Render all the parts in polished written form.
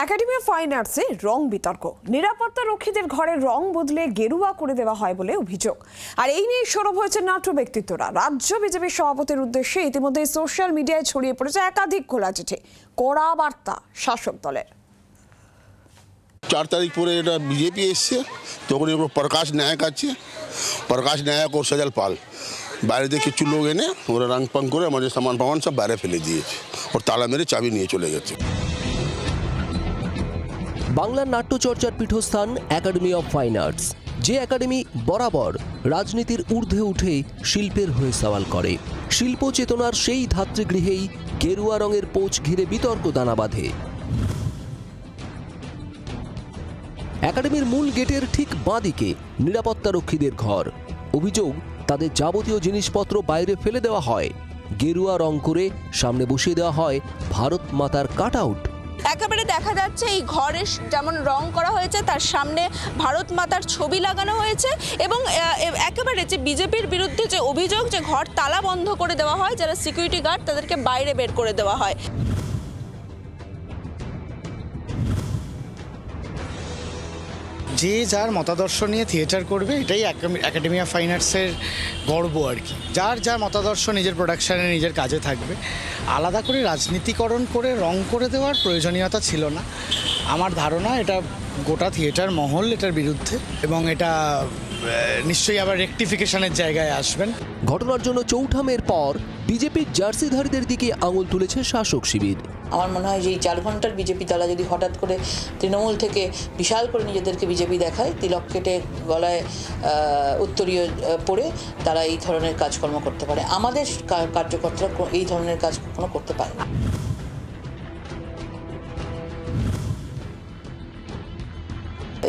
Academy of fine আর্টসে রং বিতর্ক। নিরাপত্তা রক্ষীদের ঘরের রং বদলে গেরুয়া করে দেওয়া হয় বলে অভিযোগ। আর এই নিয়ে সরব হয়েছে নাট্য ব্যক্তিত্বরা। রাজ্য বিজেপি সভাপতির উদ্দেশ্যে ইতিমধ্যে সোশ্যাল মিডিয়ায় ছড়িয়ে পড়েছে একাধিক খোলা চিঠি, কড়া বার্তা শাসক দলের। 4 তারিখ পরে এটা বিজেপি এসছে, তখন এগুলো প্রকাশ নায়ক আছে, প্রকাশ নায়ক ও সজল পাল বাইরে থেকে কিছু লোক এনে ওরা রং পাং করে আমাদের সামান পামান সব বাইরে ফেলে দিয়েছে, ওর তালা মেরে চাবি নিয়ে চলে গেছে। বাংলার নাট্যচর্চার পীঠস্থান একাডেমি অফ ফাইন আর্টস, যে একাডেমি বরাবর রাজনীতির ঊর্ধ্বে উঠে শিল্পের হয়ে সওয়াল করে। শিল্প চেতনার সেই ধাত্রীগৃহেই গেরুয়া রঙের পোচ ঘিরে বিতর্ক দানা বাঁধে। একাডেমির মূল গেটের ঠিক বাঁদিকে নিরাপত্তারক্ষীদের ঘর। অভিযোগ, তাদের যাবতীয় জিনিসপত্র বাইরে ফেলে দেওয়া হয়, গেরুয়া রং করে সামনে বসিয়ে দেওয়া হয় ভারত মাতার কাট আউট। একেবারে দেখা যাচ্ছে এই ঘরে যেমন রং করা হয়েছে তার সামনে ভারত মাতার ছবি লাগানো হয়েছে এবং একেবারে যে বিজেপির বিরুদ্ধে যে অভিযোগ যে ঘর তালা বন্ধ করে দেওয়া হয়, যারা সিকিউরিটি গার্ড তাদেরকে বাইরে বের করে দেওয়া হয়। যে যার মতাদর্শ নিয়ে থিয়েটার করবে, এটাই একাডেমি অফ ফাইন আর্টসের গর্ব আর কি। যার যার মতাদর্শ নিজের প্রোডাকশানে নিজের কাজে থাকবে। আলাদা করে রাজনীতিকরণ করে রং করে দেওয়ার প্রয়োজনীয়তা ছিল না। আমার ধারণা এটা গোটা থিয়েটার মহল এটার বিরুদ্ধে এবং এটা নিশ্চয়ই আবার রেকটিফিকেশনের জায়গায় আসবেন। ঘটনার জন্য চৌঠামের পর বিজেপির জার্সিধারীদের দিকে আঙুল তুলেছে শাসক শিবির। আমার মনে হয় যে এই 4 ঘন্টার বিজেপি দলা যদি হঠাৎ করে তৃণমূল থেকে বিশাল করে নিজেদেরকে বিজেপি দেখায়, তিলক কেটে গলায় উত্তরীয় পরে তারা এই ধরনের কাজকর্ম করতে পারে। আমাদের কার্যকর্তারা এই ধরনের কাজ কখনো করতে পারে না।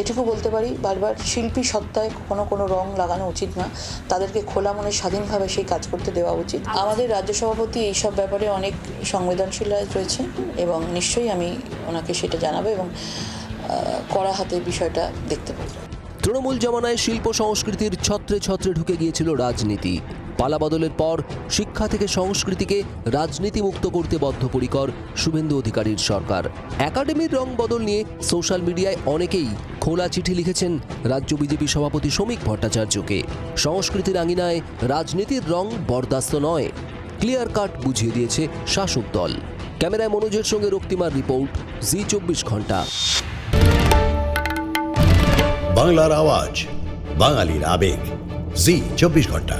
এটুকু বলতে পারি, বারবার শিল্পী সত্তায় কখনো কোনো রং লাগানো উচিত না। তাদেরকে খোলা মনে স্বাধীনভাবে সেই কাজ করতে দেওয়া উচিত। আমাদের রাজ্য সভাপতি এইসব ব্যাপারে অনেক সংবেদনশীল রয়েছে এবং নিশ্চয়ই আমি ওনাকে সেটা জানাবো এবং কড়া হাতে বিষয়টা দেখতে পাবো। তৃণমূল জমানায় শিল্প সংস্কৃতির ছত্রে ছত্রে ঢুকে গিয়েছিল রাজনীতি। পালাবদলের পর শিক্ষা থেকে সংস্কৃতিকে রাজনীতি মুক্ত করতে বদ্ধপরিকর শুভেন্দু অধিকারীর সরকার। একাডেমির রং বদল নিয়ে সোশ্যাল মিডিয়ায় অনেকেই খোলা চিঠি লিখেছেন রাজ্য বিজেপি সভাপতি শ্রমিক ভট্টাচার্যকে। সংস্কৃতির আঙিনায় রাজনীতির রং বরদাস্ত নয়, ক্লিয়ার কাট বুঝিয়ে দিয়েছে শাসক দল। ক্যামেরায় মনোজের সঙ্গে রক্তিমার রিপোর্ট, জি 24 ঘন্টা। বাংলার আওয়াজ, বাঙালির আবেগ, জি 24 ঘন্টা।